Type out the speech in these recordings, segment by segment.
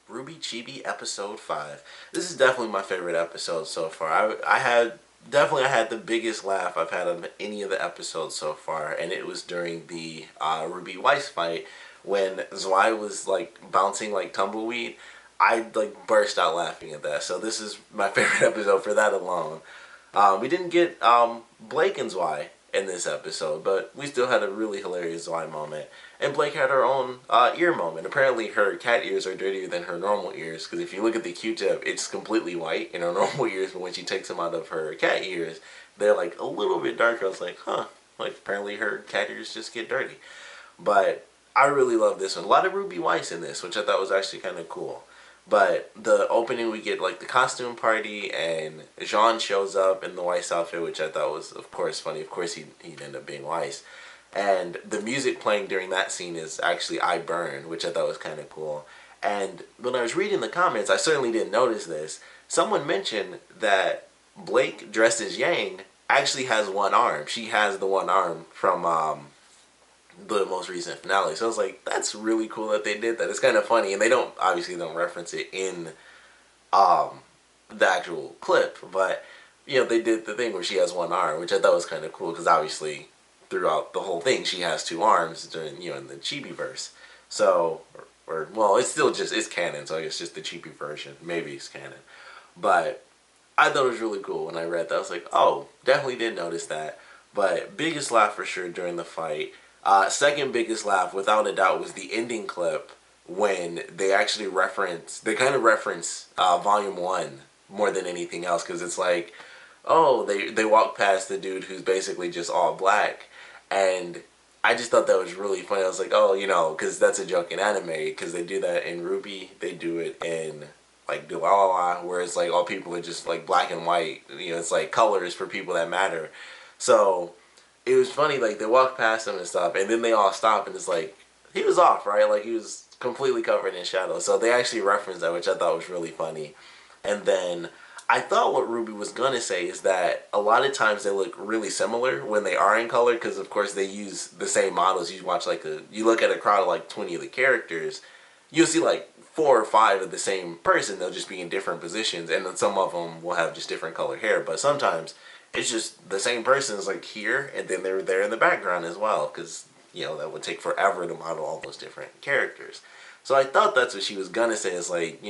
RWBY Chibi episode 5. This is definitely my favorite episode so far. I had the biggest laugh I've had on any of the episodes so far, and it was during the RWBY Weiss fight when Zwei was like bouncing like tumbleweed. I like burst out laughing at that. So this is my favorite episode for that alone. We didn't get Blake and Zwei in this episode, but we still had a really hilarious Zwei moment. And Blake had her own ear moment. Apparently her cat ears are dirtier than her normal ears, because if you look at the Q-tip, it's completely white in her normal ears, but when she takes them out of her cat ears, they're like a little bit darker. I was like, huh, like apparently her cat ears just get dirty. But I really love this one. A lot of Ruby Weiss in this, which I thought was actually kind of cool. But the opening, we get like the costume party, and Jean shows up in the Weiss outfit, which I thought was, of course, funny. Of course, he'd end up being Weiss. And the music playing during that scene is actually I Burn, which I thought was kind of cool. And when I was reading the comments, I certainly didn't notice this. Someone mentioned that Blake, dressed as Yang, actually has one arm. She has the one arm from the most recent finale. So I was like, that's really cool that they did that. It's kind of funny, and they obviously don't reference it in the actual clip, but they did the thing where she has one arm, which I thought was kind of cool because obviously throughout the whole thing she has two arms during in the Chibi verse. So well, it's still it's canon, so I guess just the Chibi version. Maybe it's canon, but I thought it was really cool when I read that. I was like, oh, definitely didn't notice that. But biggest laugh for sure during the fight. Second biggest laugh, without a doubt, was the ending clip when they actually kind of reference Volume 1 more than anything else, because it's like, oh, they walk past the dude who's basically just all black, and I just thought that was really funny. I was like, oh, because that's a joke in anime, because they do that in RWBY, they do it in like Dualala, where it's like all people are just like black and white, it's like colors for people that matter. So it was funny, like they walk past him and stuff, and then they all stop, and it's like, he was off, right? Like he was completely covered in shadow. So they actually referenced that, which I thought was really funny. And then I thought what RWBY was going to say is that a lot of times they look really similar when they are in color, because of course they use the same models. You watch you look at a crowd of like 20 of the characters, you'll see like 4 or 5 of the same person. They'll just be in different positions, and then some of them will have just different colored hair. But sometimes it's just the same person is like here, and then they're there in the background as well, because that would take forever to model all those different characters. So I thought that's what she was gonna say, is like,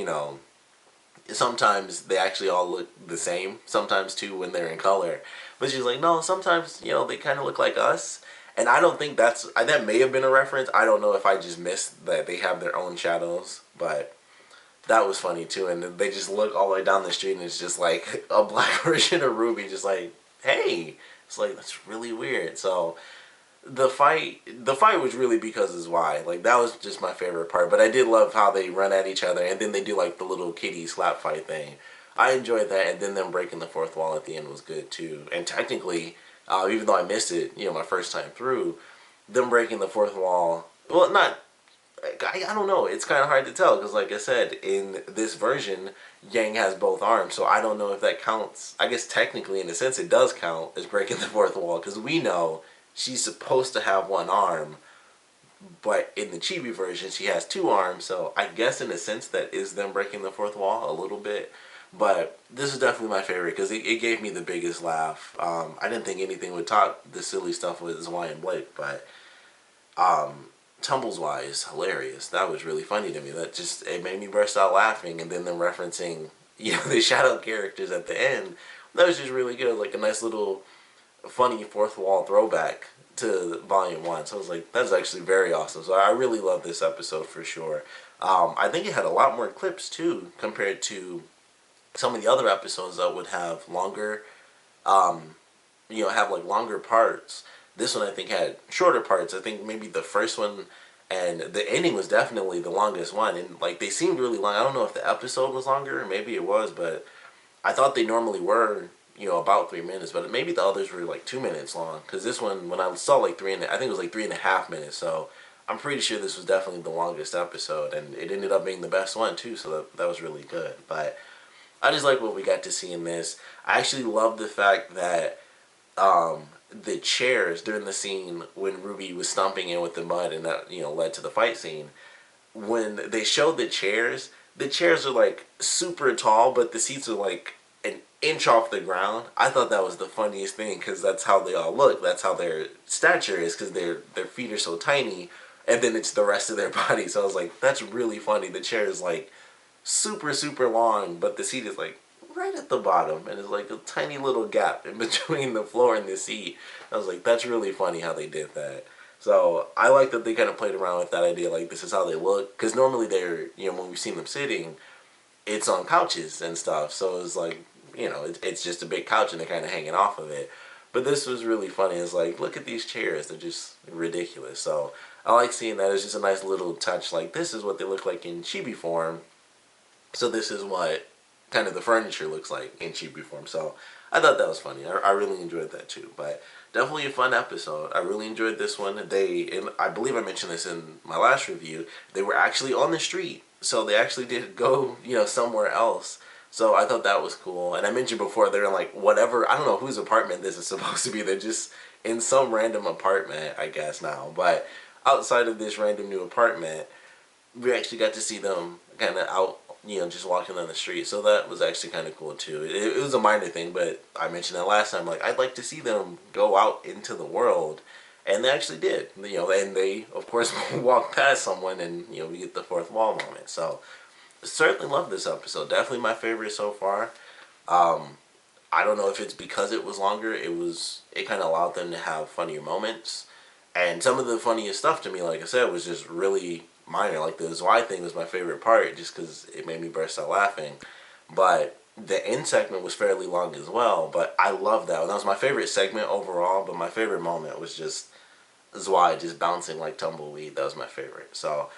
sometimes they actually all look the same, sometimes too when they're in color. But she's like, no, sometimes they kind of look like us. And I don't think that may have been a reference. I don't know if I just missed that they have their own shadows, but that was funny too. And they just look all the way down the street, and it's just like a black version of RWBY, just like, hey. It's like, that's really weird. So the fight was really because of why. Like, that was just my favorite part. But I did love how they run at each other, and then they do like the little kitty slap fight thing. I enjoyed that, and then them breaking the fourth wall at the end was good too. And technically, even though I missed it, my first time through, them breaking the fourth wall, well, not, I don't know, it's kind of hard to tell, because like I said, in this version, Yang has both arms, so I don't know if that counts. I guess technically, in a sense, it does count as breaking the fourth wall, because we know she's supposed to have one arm, but in the Chibi version, she has 2 arms, so I guess in a sense that is them breaking the fourth wall a little bit. But this is definitely my favorite, because it gave me the biggest laugh. I didn't think anything would top the silly stuff with Zwei and Blake, but Tumbleswise is hilarious. That was really funny to me. It made me burst out laughing, and then them referencing the shadow characters at the end. That was just really good, like a nice little funny fourth wall throwback to Volume 1. So I was like, that's actually very awesome. So I really love this episode for sure. I think it had a lot more clips too, compared to some of the other episodes that would have longer, have like longer parts. This one I think had shorter parts. I think maybe the first one and the ending was definitely the longest one, and like they seemed really long. I don't know if the episode was longer, maybe it was, but I thought they normally were, about 3 minutes, but maybe the others were like 2 minutes long, because this one, when I saw like I think it was like 3.5 minutes, so I'm pretty sure this was definitely the longest episode, and it ended up being the best one too, so that was really good. But I just like what we got to see in this. I actually love the fact that the chairs during the scene when RWBY was stomping in with the mud, and that led to the fight scene. When they showed the chairs, the chairs are like super tall, but the seats are like an inch off the ground. I thought that was the funniest thing because that's how they all look. That's how their stature is because their feet are so tiny, and then it's the rest of their body. So I was like, that's really funny. The chair is like super long, but the seat is like right at the bottom, and it's like a tiny little gap in between the floor and the seat. I was like, that's really funny how they did that. So I like that they kind of played around with that idea, like this is how they look, because normally they're, when we've seen them sitting, it's on couches and stuff. So it's like, it's just a big couch and they're kind of hanging off of it. But this was really funny. It's like, look at these chairs. They're just ridiculous. So I like seeing that. It's just a nice little touch. Like, this is what they look like in chibi form. So this is what kind of the furniture looks like in chibi form. So I thought that was funny. I really enjoyed that too. But definitely a fun episode. I really enjoyed this one. And I believe I mentioned this in my last review, they were actually on the street. So they actually did go, somewhere else. So I thought that was cool. And I mentioned before, they're in like whatever, I don't know whose apartment this is supposed to be. They're just in some random apartment, I guess now. But outside of this random new apartment, we actually got to see them kind of out, just walking on the street. So that was actually kind of cool too. It was a minor thing, but I mentioned that last time. Like, I'd like to see them go out into the world. And they actually did, and they, of course, walked past someone and, we get the fourth wall moment. So, certainly love this episode. Definitely my favorite so far. I don't know if it's because it was longer. It kind of allowed them to have funnier moments. And some of the funniest stuff to me, like I said, was just really minor. Like the Zwei thing was my favorite part just because it made me burst out laughing. But the end segment was fairly long as well. But I love that. That was my favorite segment overall. But my favorite moment was just Zwei just bouncing like tumbleweed. That was my favorite. So,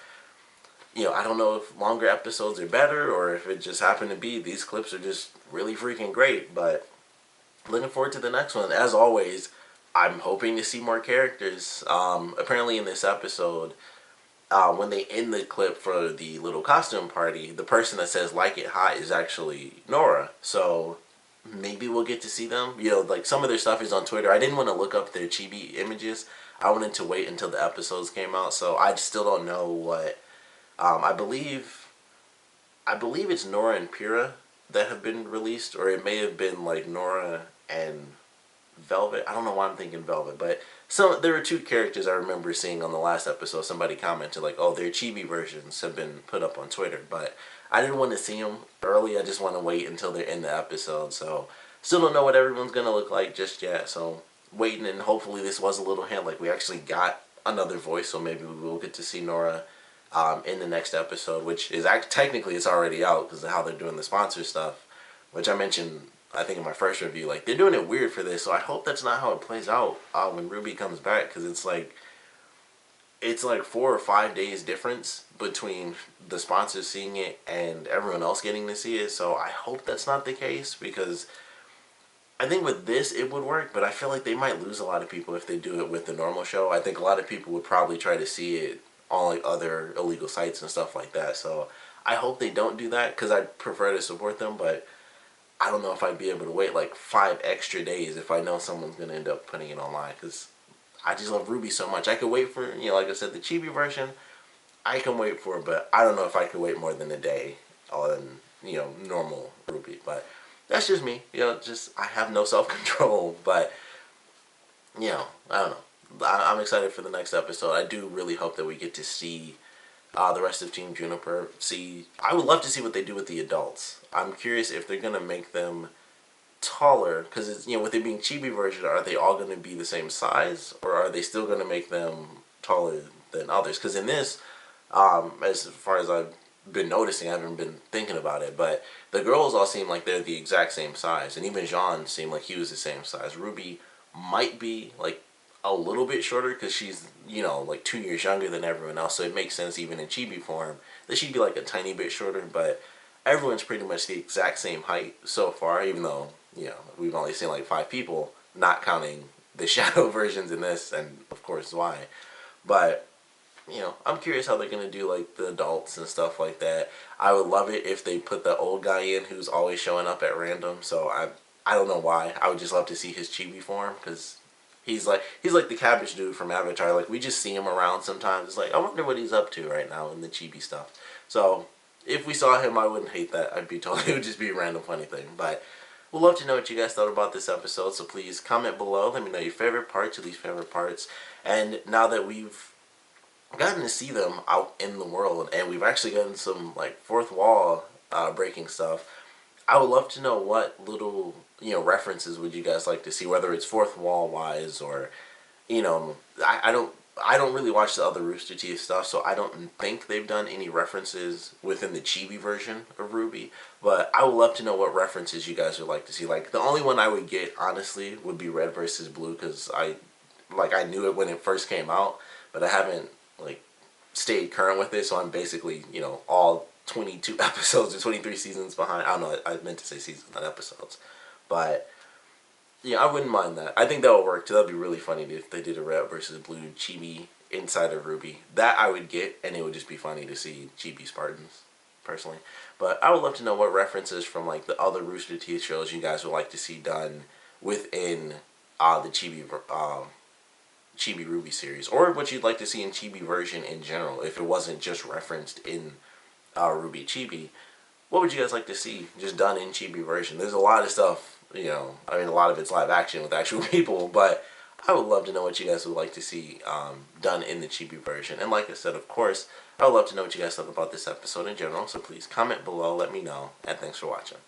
I don't know if longer episodes are better or if it just happened to be these clips are just really freaking great. But looking forward to the next one. As always, I'm hoping to see more characters. Apparently in this episode, when they end the clip for the little costume party, the person that says "like it hot" is actually Nora. So maybe we'll get to see them. Like some of their stuff is on Twitter. I didn't want to look up their chibi images. I wanted to wait until the episodes came out. So I still don't know what. I believe it's Nora and Pyrrha that have been released, or it may have been like Nora and Velvet. I don't know why I'm thinking Velvet, but there were two characters I remember seeing on the last episode. Somebody commented like, "Oh, their chibi versions have been put up on Twitter," but I didn't want to see them early. I just want to wait until they're in the episode. So still don't know what everyone's gonna look like just yet. So waiting, and hopefully this was a little hint. Like we actually got another voice, so maybe we will get to see Nora in the next episode, which is technically it's already out because of how they're doing the sponsor stuff, which I mentioned I think in my first review. Like they're doing it weird for this, so I hope that's not how it plays out when RWBY comes back, because it's like 4 or 5 days difference between the sponsors seeing it and everyone else getting to see it. So I hope that's not the case, because I think with this it would work, but I feel like they might lose a lot of people if they do it with the normal show. I think a lot of people would probably try to see it on like other illegal sites and stuff like that. So I hope they don't do that, because I'd prefer to support them, but I don't know if I'd be able to wait like 5 extra days if I know someone's going to end up putting it online, because I just love RWBY so much. I could wait for, like I said, the chibi version, I can wait for, but I don't know if I could wait more than a day on, normal RWBY. But that's just me. I have no self-control, but, I don't know. I'm excited for the next episode. I do really hope that we get to see the rest of Team Juniper. I would love to see what they do with the adults. I'm curious if they're going to make them taller, because it's, with it being chibi version, are they all going to be the same size, or are they still going to make them taller than others? Because in this, as far as I've been noticing, I haven't been thinking about it, but the girls all seem like they're the exact same size, and even Jean seemed like he was the same size. RWBY might be like a little bit shorter because she's, like 2 years younger than everyone else, so it makes sense even in chibi form that she'd be like a tiny bit shorter, but everyone's pretty much the exact same height so far, even though, we've only seen like 5 people, not counting the shadow versions in this, and of course Zwei. But, I'm curious how they're going to do like the adults and stuff like that. I would love it if they put the old guy in who's always showing up at random, so I don't know why. I would just love to see his chibi form, because he's like the cabbage dude from Avatar. Like, we just see him around sometimes. It's like, I wonder what he's up to right now in the chibi stuff. So if we saw him, I wouldn't hate that. I'd be totally, it would just be a random funny thing. But we'd love to know what you guys thought about this episode, so please comment below. Let me know your favorite parts, your least favorite parts. And now that we've gotten to see them out in the world, and we've actually gotten some like fourth wall breaking stuff, I would love to know what little references would you guys like to see, whether it's fourth wall wise or I don't really watch the other Rooster Teeth stuff, so I don't think they've done any references within the Chibi version of RWBY. But I would love to know what references you guys would like to see. Like the only one I would get honestly would be Red versus Blue, because I knew it when it first came out, but I haven't like stayed current with it, so I'm basically all 22 episodes or 23 seasons behind. I don't know. I meant to say seasons, not episodes, but. Yeah, I wouldn't mind that. I think that would work too. That'd be really funny if they did a Red versus Blue Chibi inside of RWBY. That I would get, and it would just be funny to see Chibi Spartans, personally. But I would love to know what references from like the other Rooster Teeth shows you guys would like to see done within the Chibi RWBY series, or what you'd like to see in Chibi version in general. If it wasn't just referenced in RWBY Chibi, what would you guys like to see just done in Chibi version? There's a lot of stuff. I mean, a lot of it's live action with actual people, but I would love to know what you guys would like to see done in the Chibi version. And like I said, of course, I would love to know what you guys thought about this episode in general, so please comment below, let me know, and thanks for watching.